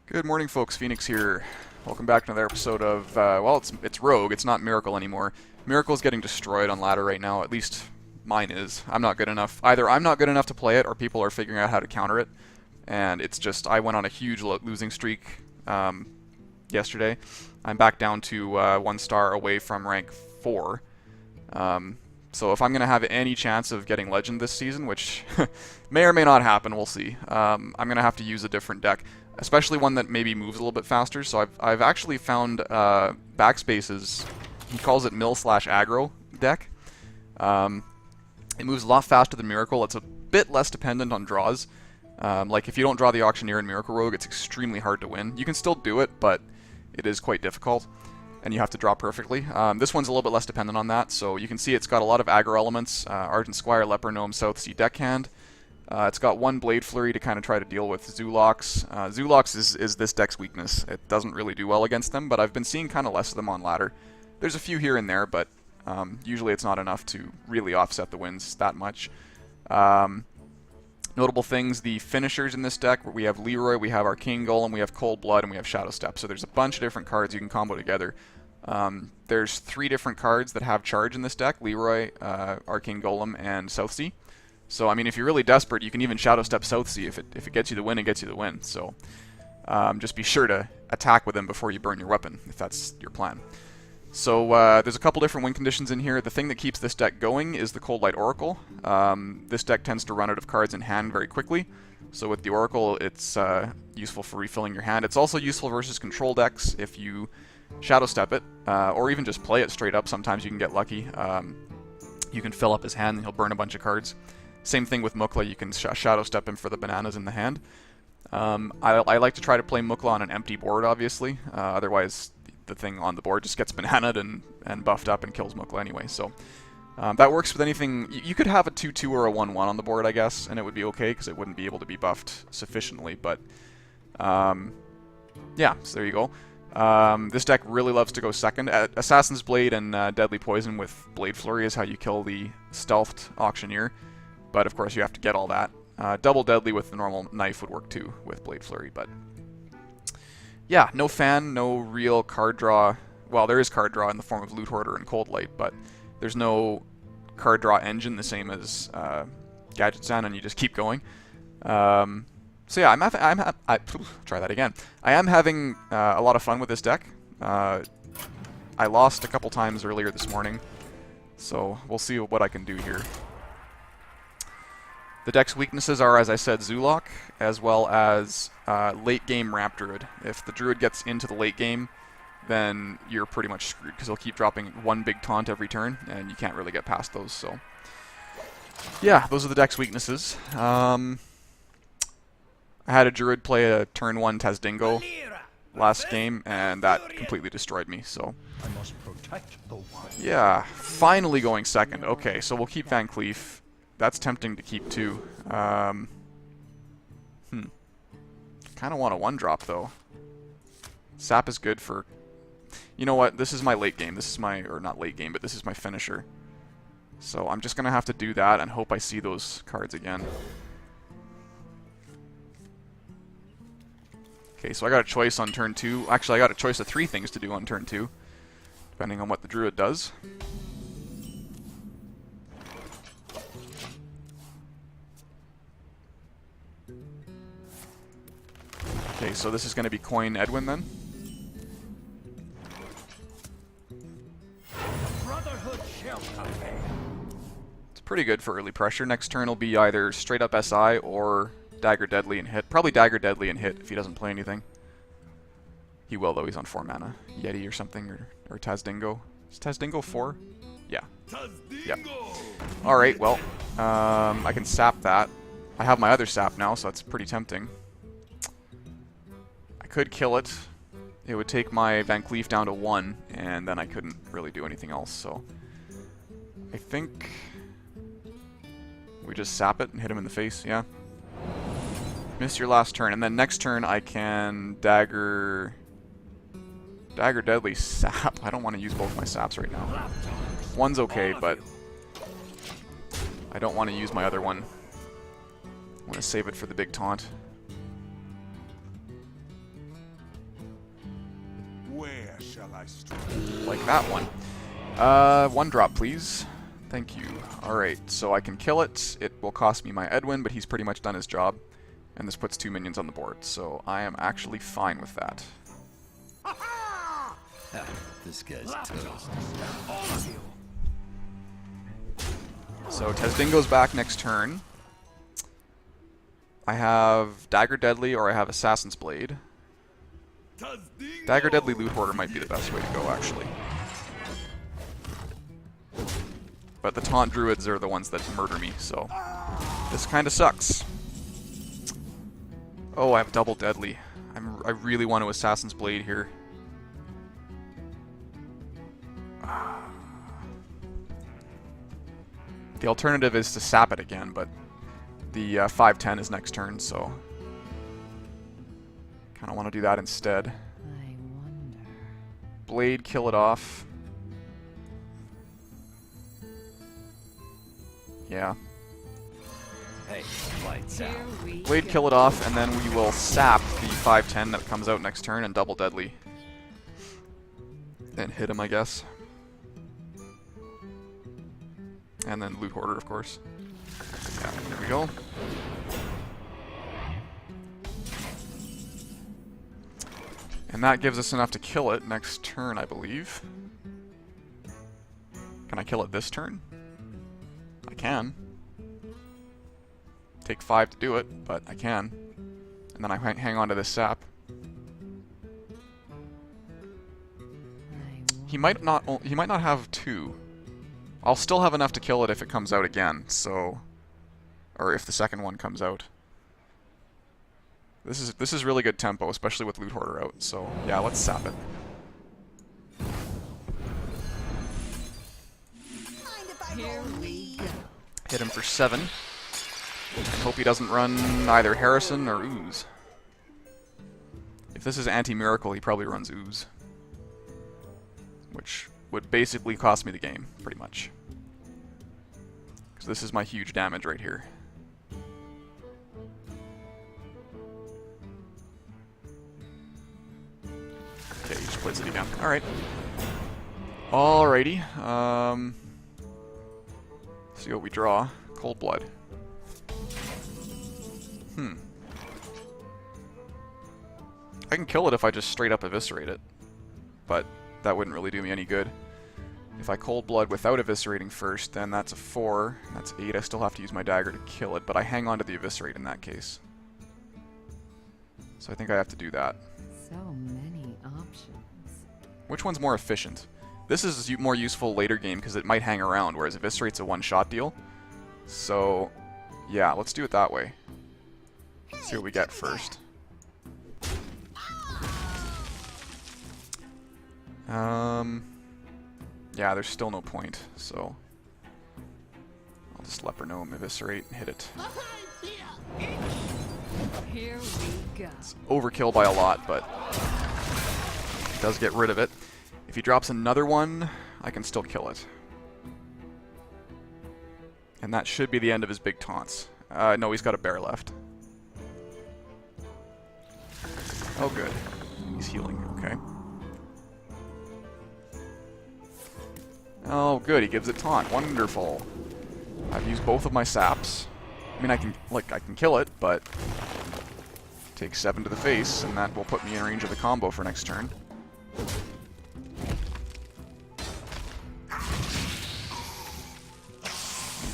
Good morning, folks. Phoenix here. Welcome back to another episode of, well, it's Rogue. It's not Miracle anymore. Miracle's getting destroyed on ladder right now. At least mine is. I'm not good enough. Either I'm not good enough to play it, or people are figuring out how to counter it. And it's just, I went on a huge losing streak yesterday. I'm back down to 1 star away from rank 4. So if I'm going to have any chance of getting Legend this season, which may or may not happen, we'll see, I'm going to have to use a different deck. Especially one that maybe moves a little bit faster. So I've actually found Backspace's, he calls it Mill/Aggro deck. It moves a lot faster than Miracle. It's a bit less dependent on draws. Like if you don't draw the Auctioneer in Miracle Rogue, it's extremely hard to win. You can still do it, but it is quite difficult, and you have to draw perfectly. This one's a little bit less dependent on that, so you can see it's got a lot of aggro elements. Argent Squire, Leper Gnome, Southsea Deckhand. It's got 1 Blade Flurry to kind of try to deal with Zulocks. Zulocks is this deck's weakness. It doesn't really do well against them, but I've been seeing kind of less of them on ladder. There's a few here and there, but usually it's not enough to really offset the wins that much. Notable things, the finishers in this deck, we have Leroy, we have Arcane Golem, we have Cold Blood, and we have Shadow Step. So there's a bunch of different cards you can combo together. There's 3 different cards that have charge in this deck: Leroy, Arcane Golem, and Southsea. So, I mean, if you're really desperate, you can even Shadow Step Southsea. If it gets you the win, it gets you the win. So, just be sure to attack with him before you burn your weapon, if that's your plan. So, there's a couple different win conditions in here. The thing that keeps this deck going is the Cold Light Oracle. This deck tends to run out of cards in hand very quickly. So with the Oracle, it's useful for refilling your hand. It's also useful versus control decks if you Shadow Step it, or even just play it straight up. Sometimes you can get lucky. You can fill up his hand and he'll burn a bunch of cards. Same thing with Mukla, you can Shadow Step him for the bananas in the hand. I like to try to play Mukla on an empty board, obviously. Otherwise, the thing on the board just gets bananaed and buffed up and kills Mukla anyway. So that works with anything. You could have a 2-2 or a 1-1 on the board, I guess, and it would be okay because it wouldn't be able to be buffed sufficiently. But yeah, so there you go. This deck really loves to go second. Assassin's Blade and Deadly Poison with Blade Flurry is how you kill the stealthed Auctioneer. But of course you have to get all that. Double Deadly with the normal knife would work too with Blade Flurry. But yeah, no fan, no real card draw. Well, there is card draw in the form of Loot Hoarder and Cold Light, but there's no card draw engine the same as Gadget Sound, and you just keep going. So yeah, try that again. I am having a lot of fun with this deck. I lost a couple times earlier this morning, so we'll see what I can do here. The deck's weaknesses are, as I said, Zulok, as well as late game Ramp Druid. If the Druid gets into the late game, then you're pretty much screwed, because he'll keep dropping 1 big taunt every turn, and you can't really get past those. So yeah, those are the deck's weaknesses. I had a Druid play a turn 1 Tazdingo last game, and that completely destroyed me. So yeah, finally going second. Okay, so we'll keep Van Cleef. That's tempting to keep too. Kind of want a 1-drop though. Sap is good for... You know what? This is my late game. This is my... Or not late game, but this is my finisher. So I'm just going to have to do that and hope I see those cards again. Okay, so I got a choice on turn 2. Actually, I got a choice of 3 things to do on turn 2, depending on what the Druid does. Okay, so this is going to be Coin Edwin then. It's pretty good for early pressure. Next turn will be either straight up SI or Dagger Deadly and hit. Probably Dagger Deadly and hit if he doesn't play anything. He will though, he's on 4 mana. Yeti or something, or Tazdingo. Is Tazdingo 4? Yeah. Yeah. Alright, well, I can sap that. I have my other sap now, so that's pretty tempting. Could kill it. It would take my Van Cleef down to 1, and then I couldn't really do anything else, so I think we just sap it and hit him in the face, yeah. Missed your last turn, and then next turn I can Dagger Deadly sap. I don't want to use both my saps right now. One's okay, but I don't want to use my other one. I want to save it for the big taunt. Where shall I strike? Like that one. 1 drop, please. Thank you. Alright, so I can kill it. It will cost me my Edwin, but he's pretty much done his job. And this puts 2 minions on the board, so I am actually fine with that. This guy's toast. So Tezdingo's back next turn. I have Dagger Deadly or I have Assassin's Blade. Dagger Deadly Loot Hoarder might be the best way to go, actually. But the Taunt Druids are the ones that murder me, so this kind of sucks. Oh, I have Double Deadly. I really want to Assassin's Blade here. The alternative is to sap it again, but the 5/10 is next turn, so kind of want to do that instead. I wonder. Blade, kill it off. Yeah. Hey, lights out. Here we Blade, go. kill it off, and then we will sap the 5/10 that comes out next turn and Double Deadly. And hit him, I guess. And then Loot Hoarder, of course. Yeah, there we go. And that gives us enough to kill it next turn, I believe. Can I kill it this turn? I can. Take 5 to do it, but I can. And then I hang on to this sap. He might not have 2. I'll still have enough to kill it if it comes out again, so... Or if the second one comes out. This is really good tempo, especially with Loot Hoarder out, so yeah, let's sap it. Here we go. Hit him for 7. And hope he doesn't run either Harrison or Ooze. If this is anti-miracle, he probably runs Ooze. Which would basically cost me the game, pretty much. Because this is my huge damage right here. Okay, he just plays it again. Alright. Alrighty. See what we draw. Cold Blood. I can kill it if I just straight up eviscerate it. But that wouldn't really do me any good. If I Cold Blood without eviscerating first, then that's a 4. That's 8. I still have to use my dagger to kill it, but I hang on to the eviscerate in that case. So I think I have to do that. So many options. Which one's more efficient? This is more useful later game because it might hang around, whereas eviscerate's a one-shot deal. So, yeah, let's do it that way. See what we get first. Yeah, there's still no point, so I'll just Leper-Gnome, eviscerate, and hit it. Here we go. It's overkill by a lot, but it does get rid of it. If he drops another one, I can still kill it. And that should be the end of his big taunts. No, he's got a bear left. Oh, good. He's healing, okay. Oh, good, he gives it taunt. Wonderful. I've used both of my saps. I mean, I can kill it, but take 7 to the face, and that will put me in range of the combo for next turn.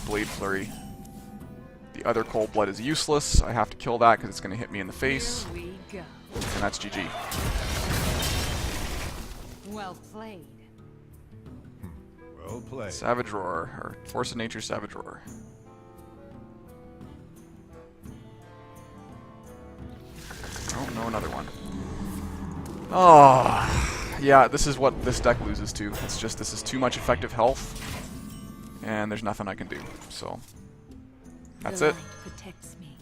Blade Flurry. The other Cold Blood is useless. I have to kill that because it's going to hit me in the face. Here we go. And that's GG. Well played. Well played. Savage Roar, or Force of Nature Savage Roar. Oh, no, another one. Oh, yeah, this is what this deck loses to. It's just this is too much effective health, and there's nothing I can do, so that's The it. light protects me.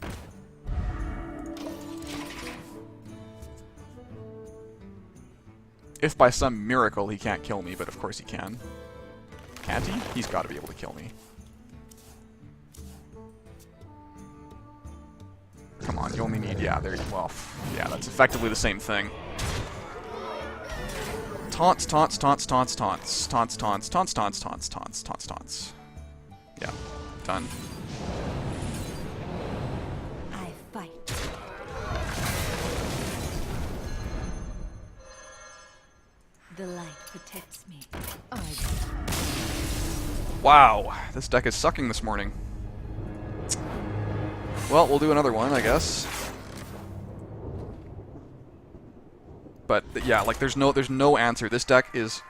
If by some miracle he can't kill me, but of course he can. Can't he? He's got to be able to kill me. Come on, you only need, yeah, there you, well, yeah, that's effectively the same thing. Taunts, taunts, taunts, taunts, taunts, taunts, taunts, taunts, taunts, taunts, taunts, taunts, taunts. Yeah, done. I fight. The light protects me. Wow, this deck is sucking this morning. Well, we'll do another one, I guess. But yeah, like there's no answer. This deck is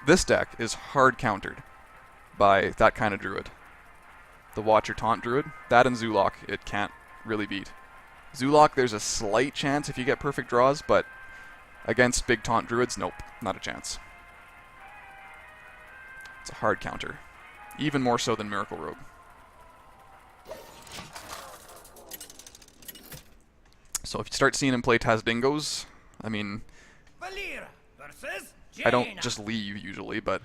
hard countered by that kind of Druid. The Watcher Taunt Druid, that and Zulok, it can't really beat. Zulok, there's a slight chance if you get perfect draws, but against big Taunt Druids, nope, not a chance. It's a hard counter, even more so than Miracle Rogue. So if you start seeing him play Tazdingos, I mean, I don't just leave usually, but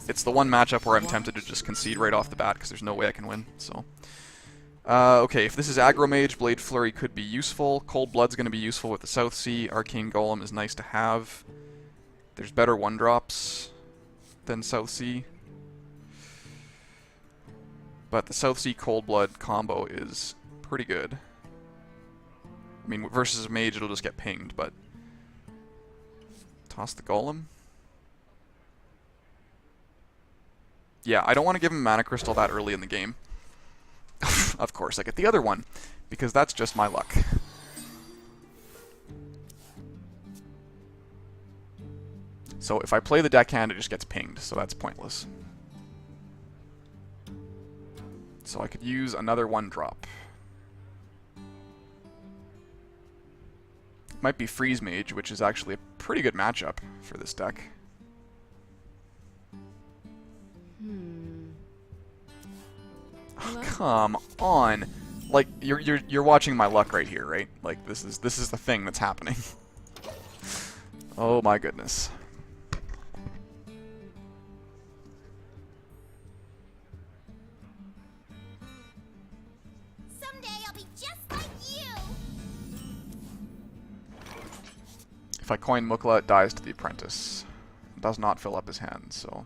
it's the one matchup where I'm tempted to just concede right off the bat because there's no way I can win. So, okay, if this is Aggro Mage, Blade Flurry could be useful. Cold Blood's going to be useful with the South Sea. Arcane Golem is nice to have. There's better 1-drops than South Sea. But the South Sea Cold Blood combo is pretty good. I mean, versus Mage, it'll just get pinged, but... Toss the Golem? Yeah, I don't want to give him Mana Crystal that early in the game. Of course, I get the other one, because that's just my luck. So if I play the deckhand, it just gets pinged, so that's pointless. So I could use another 1-drop. Might be Freeze Mage, which is actually a pretty good matchup for this deck. Oh, come on. Like you're watching my luck right here, right? Like this is the thing that's happening. Oh my goodness. Someday I'll be just like you. If I coin Mukla, it dies to the Apprentice. It does not fill up his hand, so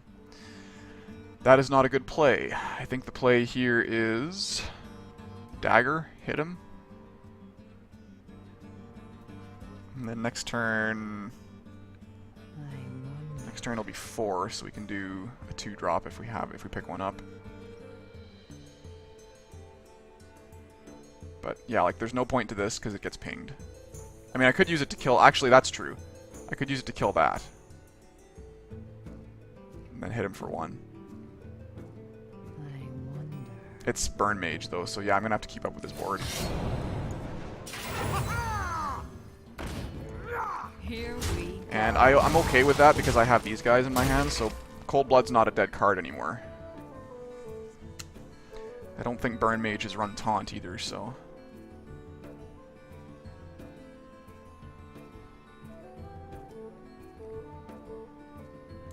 that is not a good play. I think the play here is Dagger, hit him. And then next turn will be 4, so we can do a 2-drop if we pick one up. But yeah, like there's no point to this because it gets pinged. I mean, I could use it to kill... Actually, that's true. I could use it to kill that. And then hit him for 1. It's Burn Mage, though, so yeah, I'm going to have to keep up with his board. Here we go. And I'm okay with that because I have these guys in my hand, so Cold Blood's not a dead card anymore. I don't think Burn Mage has run Taunt either, so...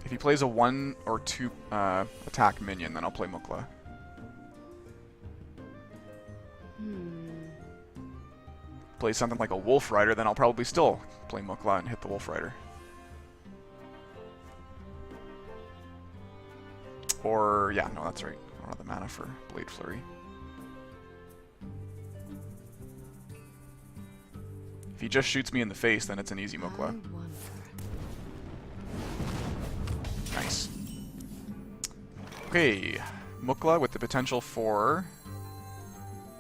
If he plays a 1 or 2 attack minion, then I'll play Mukla. Play something like a Wolf Rider, then I'll probably still play Mukla and hit the Wolf Rider. Or, yeah, no, that's right. I don't have the mana for Blade Flurry. If he just shoots me in the face, then it's an easy Mukla. Nice. Okay, Mukla with the potential for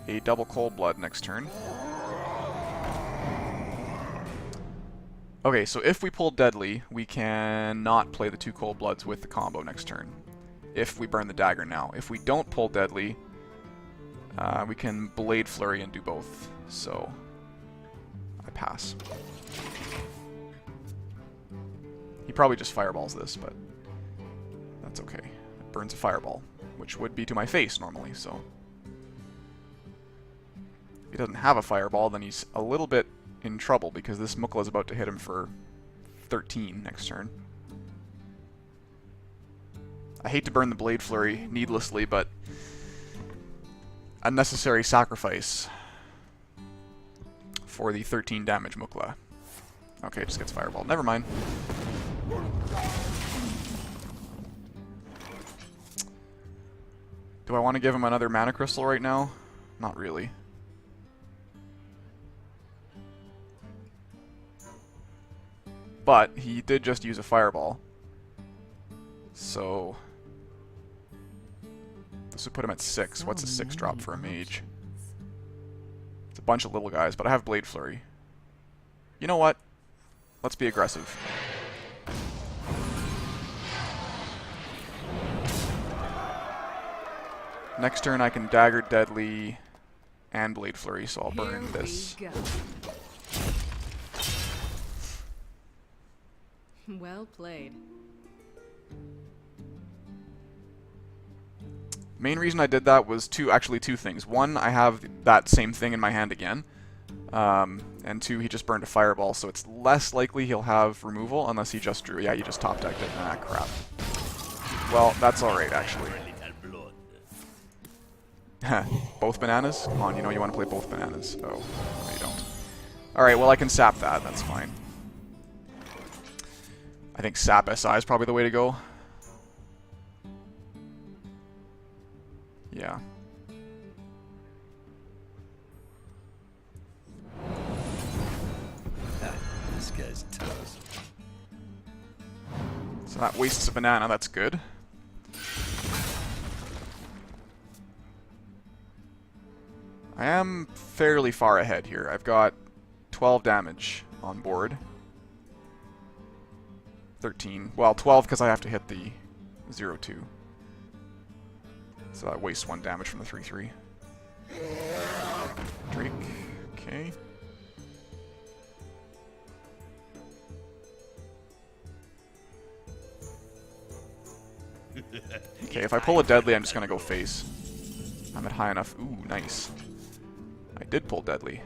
a double Cold Blood next turn. Okay, so if we pull Deadly, we can not play the 2 Cold Bloods with the combo next turn. If we burn the dagger now. If we don't pull Deadly, we can Blade Flurry and do both. So, I pass. He probably just fireballs this, but that's okay. It burns a fireball, which would be to my face normally, so... If he doesn't have a fireball, then he's a little bit in trouble because this Mukla is about to hit him for 13 next turn. I hate to burn the Blade Flurry needlessly, but unnecessary sacrifice for the 13 damage Mukla. Okay, it just gets fireball. Never mind. Do I want to give him another mana crystal right now? Not really. But he did just use a fireball. So this would put him at 6. What's a 6 drop for a mage? It's a bunch of little guys, but I have Blade Flurry. You know what? Let's be aggressive. Next turn I can Dagger Deadly and Blade Flurry, so I'll burn this. Here we go. Well played. Main reason I did that was actually two things. One, I have that same thing in my hand again. And two, he just burned a fireball, so it's less likely he'll have removal unless he just drew. Yeah, he just top decked it. Ah, crap. Well, that's alright, actually. Both bananas? Come on, you know you want to play both bananas. Oh, no you don't. Alright, well I can sap that, that's fine. I think sap SI is probably the way to go. Yeah. This guy's toast. So that wastes a banana, that's good. I am fairly far ahead here. I've got 12 damage on board. 13. Well, 12 because I have to hit the 0-2. So that wastes 1 damage from the 3-3. Drake. Okay. Okay, if I pull a Deadly, I'm just going to go face. I'm at high enough. Ooh, nice. I did pull Deadly.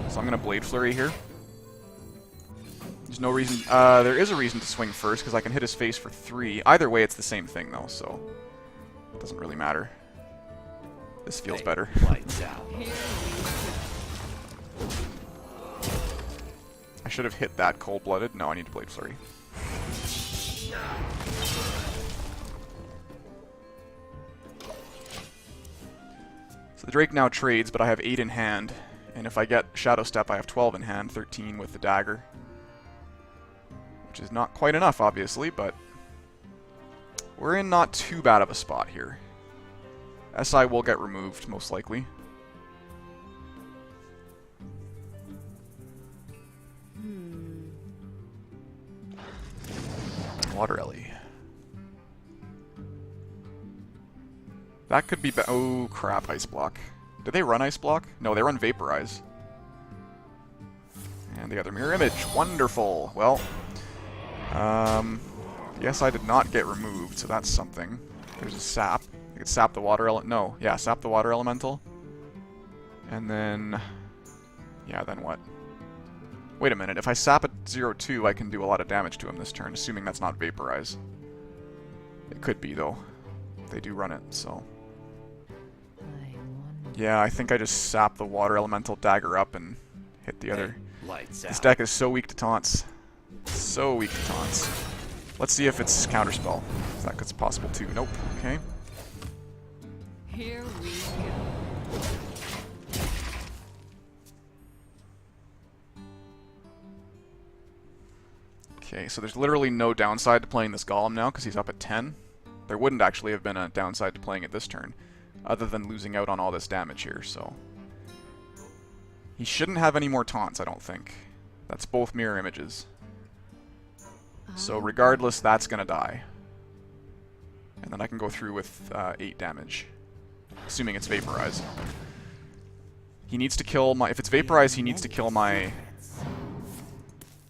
So I'm going to Blade Flurry here. There's no reason... there is a reason to swing first, because I can hit his face for 3. Either way, it's the same thing, though, so... it doesn't really matter. This feels better. Lights out. I should have hit that cold-blooded. No, I need to Blade Flurry. So the Drake now trades, but I have 8 in hand. And if I get Shadow Step, I have 12 in hand, 13 with the dagger. Which is not quite enough, obviously, but we're in not too bad of a spot here. SI will get removed, most likely. Water Ellie. That could be oh crap, Ice Block. Did they run Ice Block? No, they run Vaporize. And the other Mirror Image. Wonderful. Well, yes, I did not get removed, so that's something. There's a Sap. I could Sap the Water Elemental. No, yeah, Sap the Water Elemental. And then... yeah, then what? Wait a minute, if I Sap at 0-2, I can do a lot of damage to him this turn, assuming that's not Vaporize. It could be, though. They do run it, so... yeah, I think I just Sap the Water Elemental, dagger up, and hit the other. Lights This out. deck is so weak to taunts. So weak to taunts. Let's see if it's Counterspell. That's possible too. Nope. Okay. Here we go. Okay, so there's literally no downside to playing this Golem now, because he's up at 10. There wouldn't actually have been a downside to playing it this turn, other than losing out on all this damage here, so... he shouldn't have any more taunts, I don't think. That's both mirror images. So regardless, that's gonna die. And then I can go through with 8 damage. Assuming it's Vaporize. He needs to kill my... if it's Vaporize, he needs to kill my...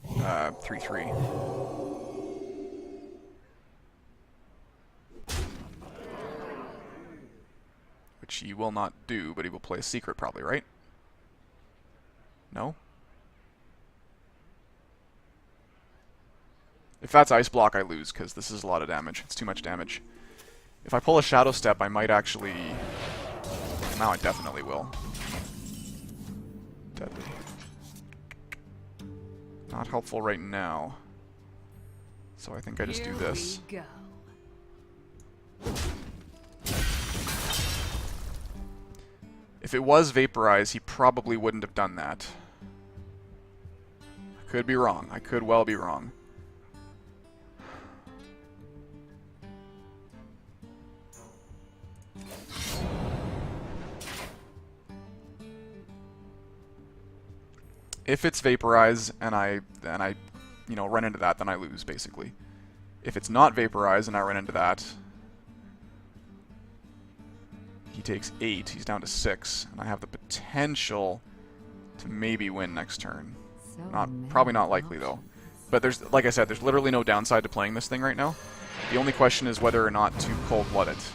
3-3. Which he will not do, but he will play a secret probably, right? No? If that's Ice Block, I lose, because this is a lot of damage. It's too much damage. If I pull a Shadow Step, I might actually... now I definitely will. Deadly. Not helpful right now. So I think I just do this. Here we go. If it was Vaporize, he probably wouldn't have done that. I could be wrong. I could well be wrong. If it's Vaporize and I you know, run into that, then I lose, basically. If it's not Vaporize and I run into that, he takes 8, he's down to 6, and I have the potential to maybe win next turn. Probably not likely, though. But there's, like I said, there's literally no downside to playing this thing right now. The only question is whether or not to cold-blood it.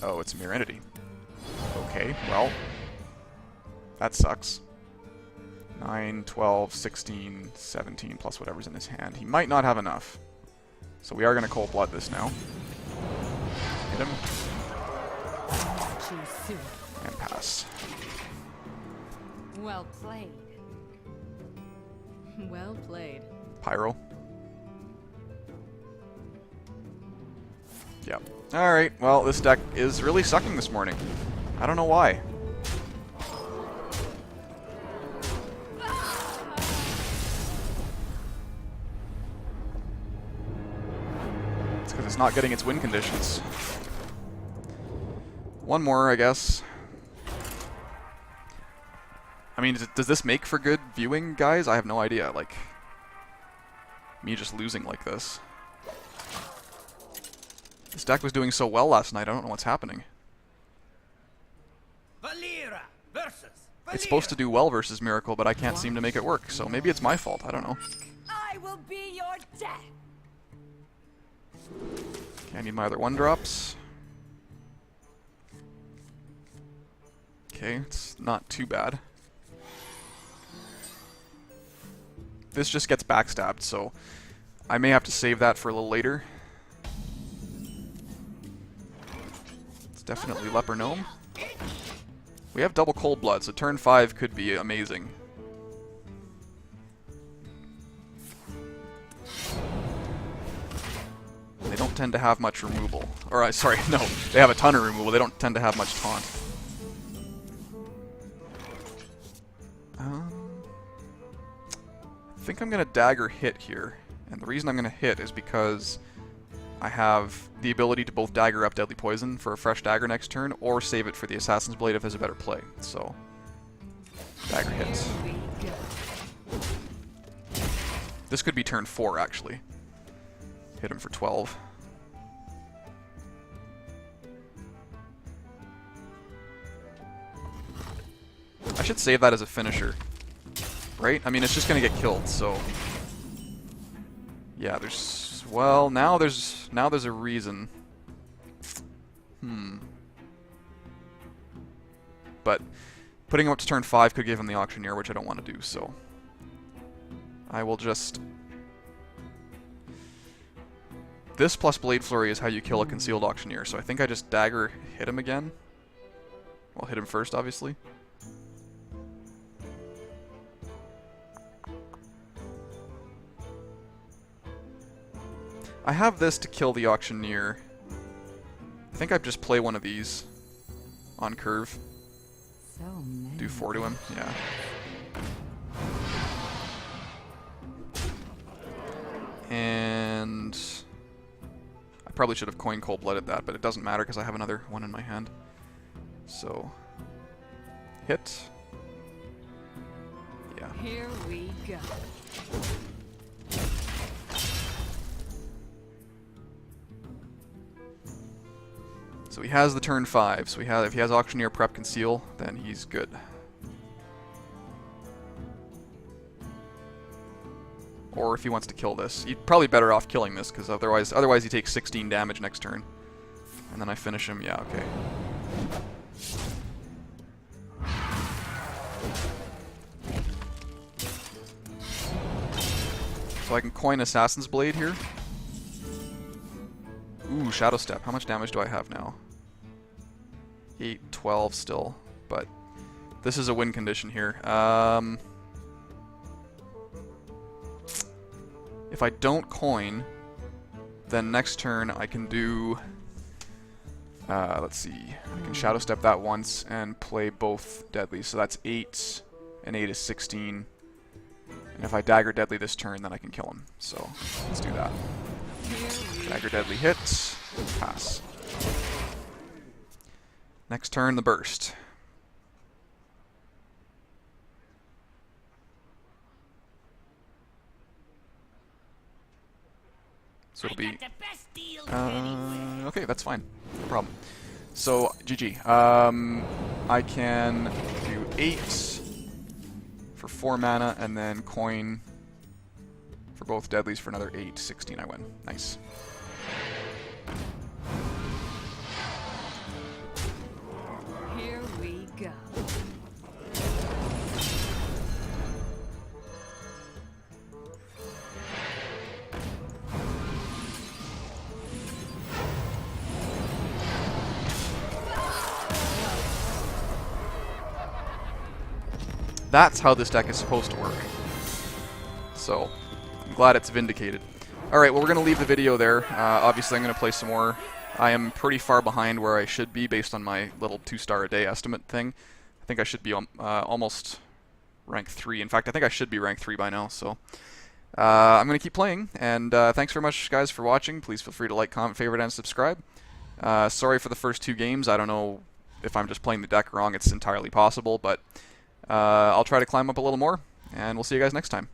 Oh, it's a Mirror Entity. Okay, well, that sucks. 9, 12, 16, 17, plus whatever's in his hand. He might not have enough. So we are going to cold blood this now. Hit him. And pass. Well played. Well played. Pyro. Yep. Alright, well, this deck is really sucking this morning. I don't know why. It's not getting its win conditions. One more, I guess. I mean, does this make for good viewing, guys? I have no idea. Like, me just losing like this. This deck was doing so well last night, I don't know what's happening. It's supposed to do well versus Miracle, but I can't seem to make it work, so maybe it's my fault. I don't know. I will be your death. Okay, I need my other 1-drops. Okay, it's not too bad. This just gets backstabbed, so I may have to save that for a little later. It's definitely Leper Gnome. We have double Cold Blood, so turn 5 could be amazing. They don't tend to have much removal. Or, sorry, no, they have a ton of removal. They don't tend to have much taunt. I think I'm going to dagger hit here. And the reason I'm going to hit is because I have the ability to both dagger up Deadly Poison for a fresh dagger next turn, or save it for the Assassin's Blade if there's a better play. So, dagger hits. This could be turn 4, actually. Hit him for 12. I should save that as a finisher. Right? I mean, it's just gonna get killed, so... Yeah, there's... Well, now there's a reason. But putting him up to turn 5 could give him the Auctioneer, which I don't want to do, so... I will just... This plus Blade Flurry is how you kill a Concealed Auctioneer, so I think I just dagger hit him again. Well, hit him first, obviously. I have this to kill the Auctioneer. I think I just play one of these on curve. Do 4 to him, yeah. And... I probably should have coin cold-blooded that, but it doesn't matter because I have another one in my hand. So... Hit. Yeah. Here we go. So he has the turn 5, so if he has Auctioneer, Prep, Conceal, then he's good. Or if he wants to kill this. He's probably better off killing this, because otherwise he takes 16 damage next turn. And then I finish him, yeah, okay. So I can coin Assassin's Blade here. Ooh, Shadow Step. How much damage do I have now? 8, 12 still, but this is a win condition here. If I don't coin, then next turn I can do Let's see. I can Shadow Step that once and play both Deadly. So that's 8, and 8 is 16. And if I Dagger Deadly this turn, then I can kill him. So let's do that. Dagger Deadly hits. Pass. Next turn, the Burst. So it'll be... okay, that's fine. No problem. So, GG. I can do 8 for 4 mana, and then coin for both Deadlies for another 8. 16, I win. Nice. Here we go. That's how this deck is supposed to work. So, I'm glad it's vindicated. Alright, well, we're going to leave the video there. Obviously, I'm going to play some more. I am pretty far behind where I should be based on my little 2-star a day estimate thing. I think I should be almost rank 3. In fact, I think I should be rank 3 by now. So, I'm going to keep playing. And thanks very much, guys, for watching. Please feel free to like, comment, favorite, and subscribe. Sorry for the first 2 games. I don't know if I'm just playing the deck wrong. It's entirely possible, but... I'll try to climb up a little more, and we'll see you guys next time.